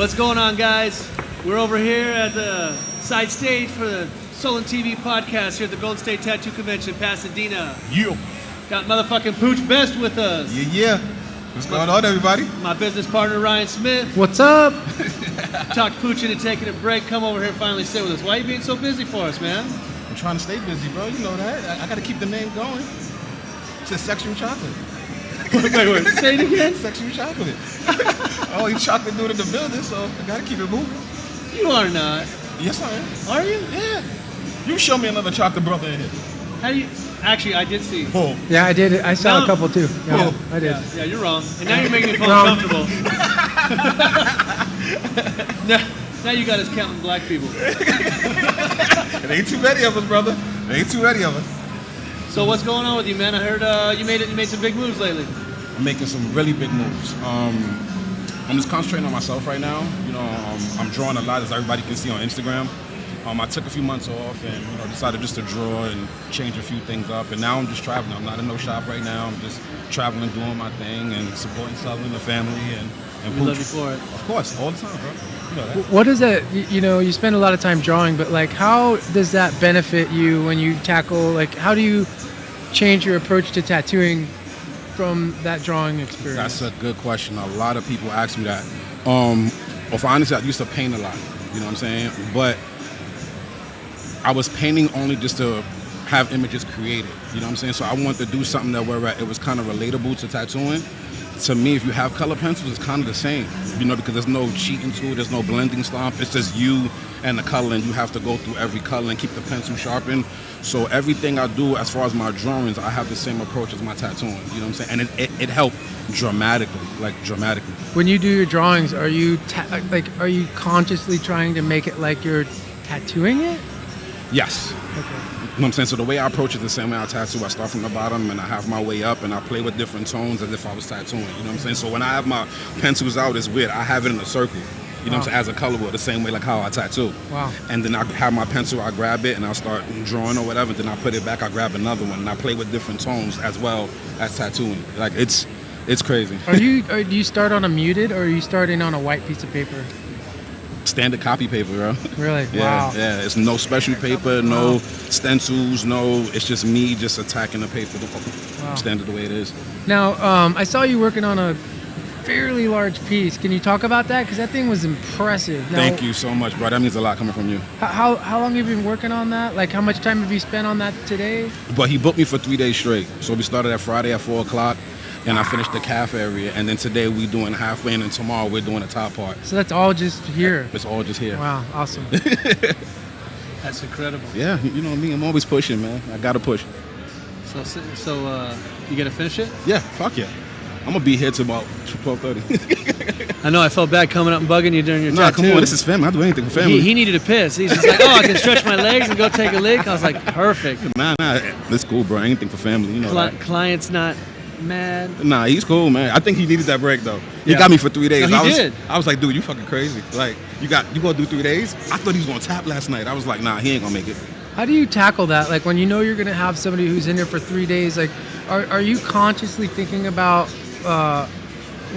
What's going on, guys? We're over here at the side stage for the SullenTV podcast here at the Golden State Tattoo Convention, Pasadena. Yeah. Got motherfucking Poch Best with us. Yeah. What's going on, everybody? My business partner, Ryan Smith. What's up? Talked Poch into taking a break. Come over here and finally sit with us. Why are you being so busy for us, man? I'm trying to stay busy, bro. You know that. I got to keep the name going. It's a sexual chocolate. wait, say it again? Sexual chocolate. Oh, you chocolate dude in the building, so I got to keep it moving. You are not. Yes, I am. Are you? Yeah. You show me another chocolate brother in here. How do you... Actually, I did see. Oh. Yeah, I did. I saw No. a couple too. Yeah, I did. Yeah, you're wrong. And now you're making me feel Wrong. uncomfortable. now you got us counting black people. It ain't too many of us, brother. It ain't too many of us. So what's going on with you, man? I heard you made some big moves lately. I'm making some really big moves. I'm just concentrating on myself right now. You know, I'm drawing a lot, as everybody can see on Instagram. I took a few months off and decided just to draw and change a few things up. And now I'm just traveling. I'm not in no shop right now. I'm just traveling, doing my thing, and supporting Sullen, the family, and We love you for it. Of course, all the time, bro. You know that. What is that? You spend a lot of time drawing, but like, how does that benefit you when you tackle? Like, how do you change your approach to tattooing from that drawing experience? That's a good question. A lot of people ask me that. Well, for honestly, I used to paint a lot. You know what I'm saying? But I was painting only just to have images created. You know what I'm saying? So I wanted to do something that where it was kind of relatable to tattooing. To me, if you have color pencils, it's kind of the same. Because there's no cheating tool, there's no blending stomp. It's just you and the color, and you have to go through every color and keep the pencil sharpened. So everything I do, as far as my drawings, I have the same approach as my tattooing. You know what I'm saying? And it helped dramatically. When you do your drawings, are you consciously trying to make it like you're tattooing it? Yes. Okay. You know what I'm saying? So the way I approach it the same way I tattoo. I start from the bottom and I have my way up and I play with different tones as if I was tattooing. You know what I'm saying? So when I have my pencils out, it's weird. I have it in a circle. You know what I'm saying? As a color wheel, the same way like how I tattoo. Wow. And then I have my pencil, I grab it and I'll start drawing or whatever. Then I put it back, I grab another one and I play with different tones as well as tattooing. Like it's crazy. Do you start on a muted or are you starting on a white piece of paper? Standard copy paper, bro. Really? Yeah, Wow. yeah. It's no special paper, no stencils, no. It's just me just attacking the paper. Wow. Standard the way it is. Now, I saw you working on a fairly large piece. Can you talk about that? Because that thing was impressive. Now, Thank you so much, bro. That means a lot coming from you. How long have you been working on that? Like, how much time have you spent on that today? But he booked me for 3 days straight. So we started at Friday at 4 o'clock, and I finished the calf area. And then today we doing halfway, and then tomorrow we're doing the top part. So that's all just here. It's all just here. Wow, awesome. That's incredible. Yeah, you know me. I'm always pushing, man. I gotta push. So you gonna finish it? Yeah, fuck yeah. I'm gonna be here till about 12:30. I know. I felt bad coming up and bugging you during your Nah, tattoo. come on. This is family. I do anything for family. He needed a piss. He's just like, I can stretch my legs and go take a lick. I was like, perfect. Nah. That's cool, bro. Anything for family. You know that. Client's not mad. Nah, he's cool, man. I think he needed that break though. He Yeah. got me for 3 days. No, he did. I was like, dude, you fucking crazy. Like, you gonna do 3 days? I thought he was gonna tap last night. I was like, nah, he ain't gonna make it. How do you tackle that? Like, when you know you're going to have somebody who's in there for 3 days, like, are you consciously thinking about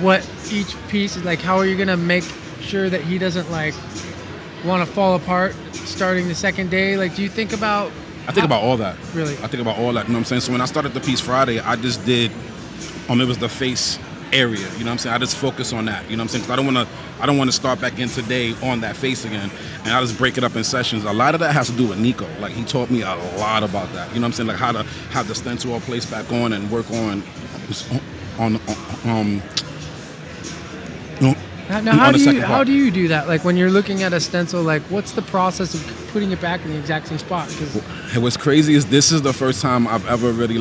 what each piece is like? How are you going to make sure that he doesn't like want to fall apart starting the second day? Like, do you think about? I think about all that. Really? I think about all that. You know what I'm saying? So when I started the piece Friday, I just did. It was the face area. You know what I'm saying? I just focus on that. You know what I'm saying? 'Cause I don't want to start back in today on that face again. And I just break it up in sessions. A lot of that has to do with Nico. Like, he taught me a lot about that. You know what I'm saying? Like, how to have the stencil all placed back on and work on Now, how do you do that? Like, when you're looking at a stencil, like, what's the process of putting it back in the exact same spot? 'Cause What's crazy is this is the first time I've ever really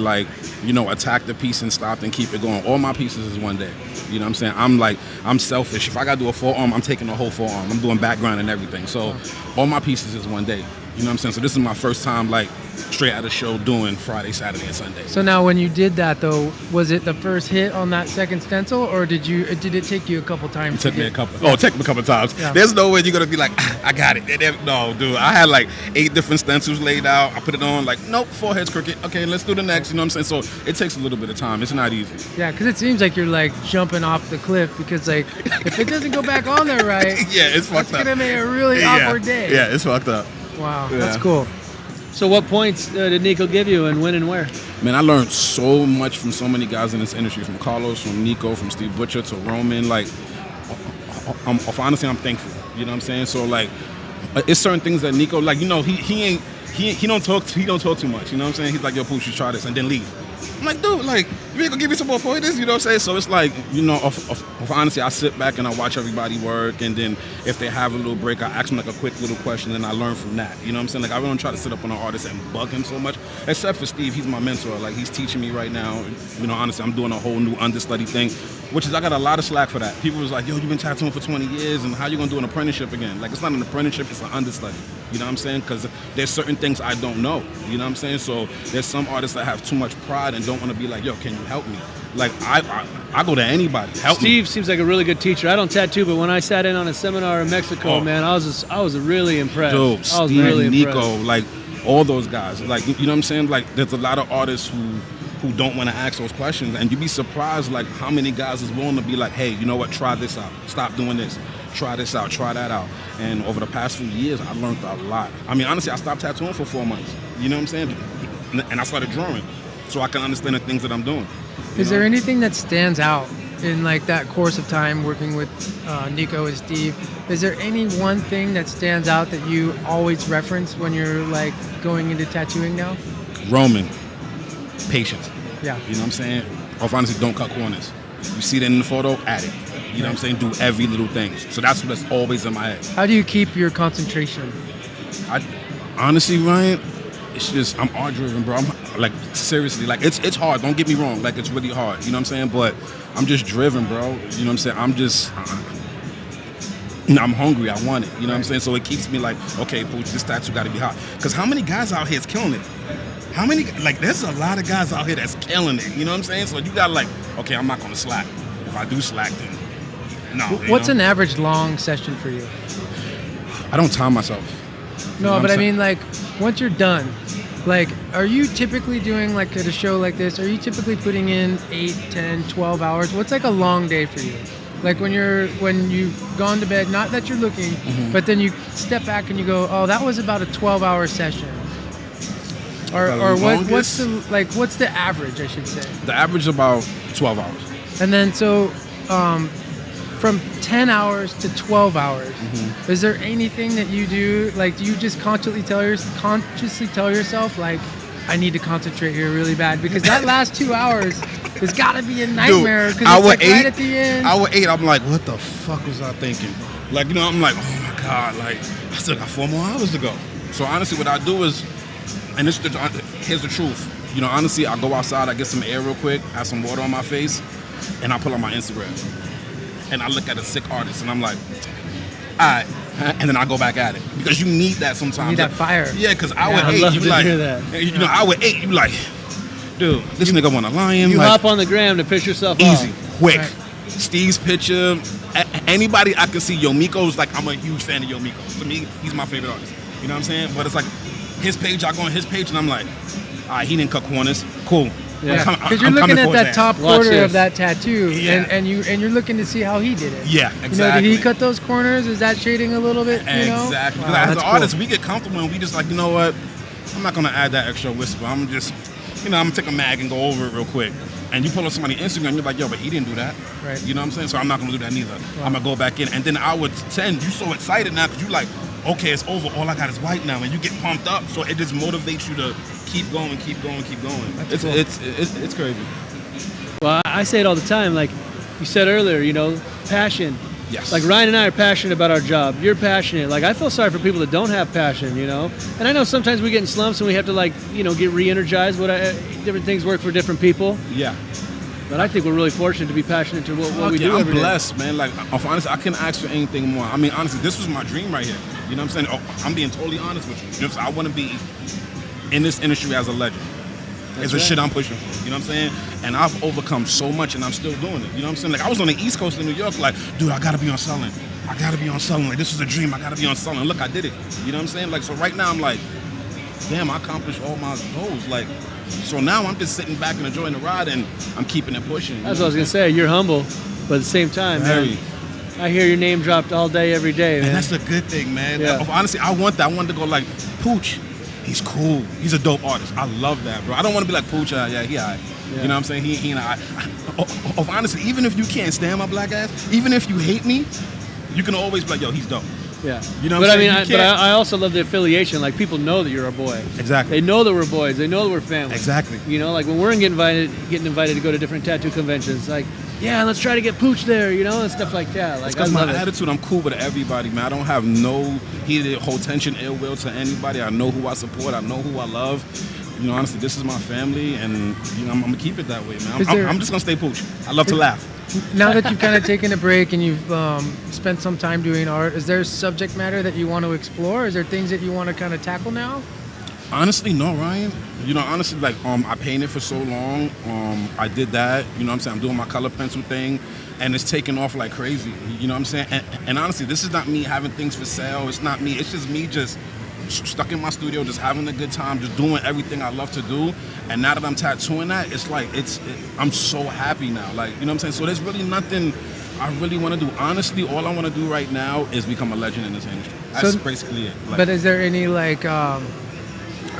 attacked the piece and stopped and keep it going. All my pieces is one day. You know what I'm saying? I'm selfish. If I gotta do a forearm, I'm taking the whole forearm. I'm doing background and everything. So all my pieces is one day. You know what I'm saying? So this is my first time straight out of show doing Friday, Saturday, and Sunday. So now, when you did that, though, was it the first hit on that second stencil, or did it take you a couple times? It took me a couple times. Yeah. There's no way you're gonna be like, I got it. No, dude. I had like 8 different stencils laid out. I put it on, like, nope, forehead's crooked. Okay, let's do the next. You know what I'm saying? So it takes a little bit of time. It's not easy. Yeah, because it seems like you're like jumping off the cliff because like if it doesn't go back on there right, Yeah, it's fucked it's up. gonna make a really awkward day. Yeah, it's fucked up. Wow, Yeah. that's cool. So what points did Nico give you, and when and where? Man, I learned so much from so many guys in this industry, from Carlos, from Nico, from Steve Butcher to Roman. Like, honestly, I'm thankful. You know what I'm saying? So like, it's certain things that Nico, like, you know, he don't talk too much. You know what I'm saying? He's like, yo, Poch, you try this, and then leave. I'm like, dude, like, you ain't gonna give me some more pointers, you know what I'm saying? So it's like, you know, honestly, I sit back and I watch everybody work, and then if they have a little break, I ask them like a quick little question, and I learn from that. You know what I'm saying? Like, I really don't try to sit up on an artist and bug him so much, except for Steve. He's my mentor. Like, he's teaching me right now. You know, honestly, I'm doing a whole new understudy thing, which is, I got a lot of slack for that. People was like, yo, you've been tattooing for 20 years, and how you gonna do an apprenticeship again? Like, it's not an apprenticeship, it's an understudy. You know what I'm saying? Because there's certain things I don't know. You know what I'm saying? So there's some artists that have too much pride and don't want to be like, yo, can you help me? Like, I go to anybody. Help me. Steve seems like a really good teacher. I don't tattoo, but when I sat in on a seminar in Mexico, man, I was really impressed. Dude, I was Steve, really Nico, impressed. like, all those guys. Like, you know what I'm saying? Like, there's a lot of artists who don't want to ask those questions, and you'd be surprised, like, how many guys is willing to be like, hey, you know what, try this out. Stop doing this. Try this out, try that out. And over the past few years, I learned a lot. I mean, honestly, I stopped tattooing for 4 months. You know what I'm saying? And I started drawing so I can understand the things that I'm doing. Is there anything that stands out in like that course of time working with Nico and Steve? Is there any one thing that stands out that you always reference when you're like going into tattooing now? Roman, patience. Yeah. You know what I'm saying? Or honestly, don't cut corners. You see that in the photo, add it. You know what I'm saying? Do every little thing. So that's what's always in my head. How do you keep your concentration? Honestly, Ryan, it's just, I'm art driven, bro. I'm like, seriously, like, it's hard. Don't get me wrong. Like, it's really hard. You know what I'm saying? But I'm just driven, bro. You know what I'm saying? I'm just, I'm hungry. I want it. You know what I'm saying? So it keeps me like, okay, Poch, this tattoo got to be hot. Because how many guys out here is killing it? How many, like, there's a lot of guys out here that's killing it. You know what I'm saying? So you got to like, okay, I'm not going to slack. If I do slack, then no. What's an average long session for you? I don't time myself. No, You know but what I I'm mean, like, once you're done, like, are you typically doing, like, at a show like this, are you typically putting in 8, 10, 12 hours? What's, like, a long day for you? Like, when you've gone to bed, not that you're looking, but then you step back and you go, oh, that was about a 12-hour session. Or what's the average, I should say? The average is about 12 hours. And then, so, from 10 hours to 12 hours, is there anything that you do, like, do you just consciously tell yourself, like, I need to concentrate here really bad? Because that last 2 hours has got to be a nightmare. Because it's like right at the end. Hour 8, I'm like, what the fuck was I thinking? Like, you know, I'm like, oh my God, like, I still got 4 more hours to go. So honestly, what I do is, and here's the truth. You know, honestly, I go outside, I get some air real quick, have some water on my face, and I pull up my Instagram. And I look at a sick artist, and I'm like, all right. And then I go back at it. Because you need that sometimes. You need that fire. Yeah, because hour I 8, love you to like, hear that. you know, hour 8, you like, dude, this nigga want to lion. You like, hop on the gram to piss yourself easy, off. quick. Right. Steve's picture, anybody I can see. Yo Miko's like, I'm a huge fan of Yo Miko. To me, he's my favorite artist. You know what I'm saying? But it's like, his page, I go on his page, and I'm like, all right, he didn't cut corners. Cool. Yeah. Because you're looking at that top Watch quarter this. of that tattoo, Yeah. and you're looking to see how he did it. Yeah, You know, exactly. did he cut those corners? Is that shading a little bit? You know? Exactly. Wow, Because as that's an cool. artist, we get comfortable and we just like, you know what? I'm not gonna add that extra whisper. I'm just, you know, I'm gonna take a mag and go over it real quick. And you pull up somebody's Instagram, you're like, yo, but he didn't do that. Right. You know what I'm saying? So I'm not gonna do that neither. Wow. I'm gonna go back in. And then hour 10, you so excited now because you like, okay, it's over. All I got is white now, and you get pumped up. So it just motivates you to keep going, keep going, keep going. That's cool. It's crazy. Well, I say it all the time. Like you said earlier, you know, passion. Yes. Like Ryan and I are passionate about our job. You're passionate. Like I feel sorry for people that don't have passion, you know. And I know sometimes we get in slumps and we have to like, you know, get re-energized. Different things work for different people. Yeah. But I think we're really fortunate to be passionate to what we Yeah, do. I'm every day. blessed, man. Like, honestly, I couldn't ask for anything more. I mean, honestly, this was my dream right here. You know what I'm saying? Oh, I'm being totally honest with you. You know what I'm saying? I want to be in this industry as a legend. It's the right. shit I'm pushing for. You know what I'm saying? And I've overcome so much, and I'm still doing it. You know what I'm saying? Like, I was on the East Coast in New York, like, dude, I gotta be on Sullen. I gotta be on Sullen. Like, this is a dream. I gotta be on Sullen. Look, I did it. You know what I'm saying? Like, so right now I'm like, damn, I accomplished all my goals. Like, so now I'm just sitting back and enjoying the ride, and I'm keeping it pushing. That's what I was gonna say. You're humble, but at the same time, man, I hear your name dropped all day, every day, man. And that's a good thing, man. Yeah. Honestly, I want that. I want to go like, Poch, he's cool. He's a dope artist. I love that, bro. I don't want to be like, Poch, yeah, he all right. Yeah. You know what I'm saying? He and I. Honestly, even if you can't stand my black ass, even if you hate me, you can always be like, yo, he's dope. Yeah. You know but what I'm I saying? mean, but I also love the affiliation. Like, people know that you're a boy. Exactly. They know that we're boys. They know that we're family. Exactly. You know, like when we're getting invited to go to different tattoo conventions, like, yeah, let's try to get Poch there, you know, and stuff like that. Like, Because I my love it. attitude, I'm cool with everybody, man. I don't have no heated, whole tension, ill will to anybody. I know who I support. I know who I love. You know, honestly, this is my family, and you know, I'm gonna keep it that way, man. I'm just gonna stay Poch. I love to laugh. Now that you've kind of taken a break and you've spent some time doing art, is there subject matter that you want to explore? Is there things that you want to kind of tackle now? Honestly, no, Ryan. You know, honestly, like, I painted for so long. I did that. You know what I'm saying? I'm doing my color pencil thing, and it's taking off like crazy. You know what I'm saying? And honestly, this is not me having things for sale. It's not me. It's just me just stuck in my studio, just having a good time, just doing everything I love to do. And now that I'm tattooing that, it's like, I'm so happy now. Like, you know what I'm saying? So there's really nothing I really want to do. Honestly, all I want to do right now is become a legend in this industry. That's basically it. Like, but is there any like, are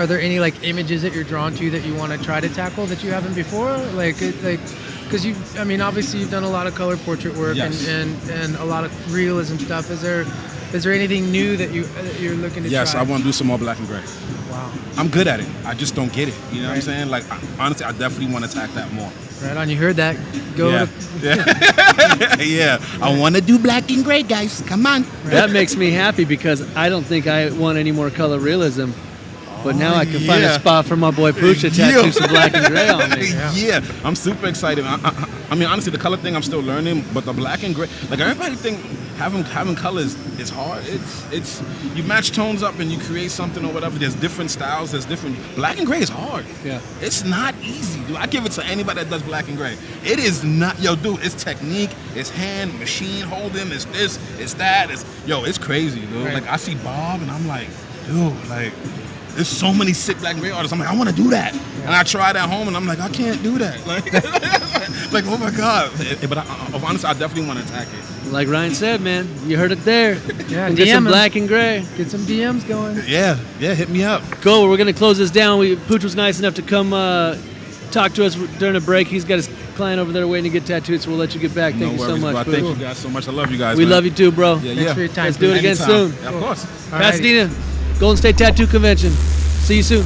there any like images that you're drawn to that you want to try to tackle that you haven't before? Because I mean, obviously you've done a lot of color portrait work. Yes. and a lot of realism stuff. Is there anything new that you're looking to try? yes, I want to do some more black and gray. Wow. I'm good at it. I just don't get it. You know what I'm saying? Like, honestly, I definitely want to attack that more. Right on, you heard that. Go Yeah. to Yeah. I want to do black and gray, guys. Come on. That makes me happy because I don't think I want any more color realism. But now I can find a spot for my boy Poch to tattoo some black and gray on me. Yeah, I'm super excited. I mean, honestly, the color thing I'm still learning, but the black and gray, like, everybody think having colors is hard. It's you match tones up and you create something or whatever. There's different styles. There's different. Black and gray is hard. Yeah. It's not easy, dude. I give it to anybody that does black and gray. It is not, yo, dude. It's technique. It's hand, machine holding. It's this. It's that. It's crazy, dude. Right. Like, I see Bob and I'm like, dude, like, there's so many sick black and gray artists. I'm like, I want to do that. Yeah. And I tried at home, and I'm like, I can't do that. Like, oh my God. But honestly, I definitely want to attack it. Like Ryan said, man, you heard it there. Yeah, We'll get some DM 'em. black and gray. get some DMs going. Yeah, hit me up. Cool. We're gonna close this down. Poch was nice enough to come talk to us during a break. He's got his client over there waiting to get tattooed, so we'll let you get back. Thank you so much. Bro. Poch. Thank you guys so much. I love you guys. We man. love you too, bro. Yeah, Thanks for your time. Let's do it again Anytime. soon. Yeah, of course. Alrighty. Pasadena, Golden State Tattoo Convention. See you soon.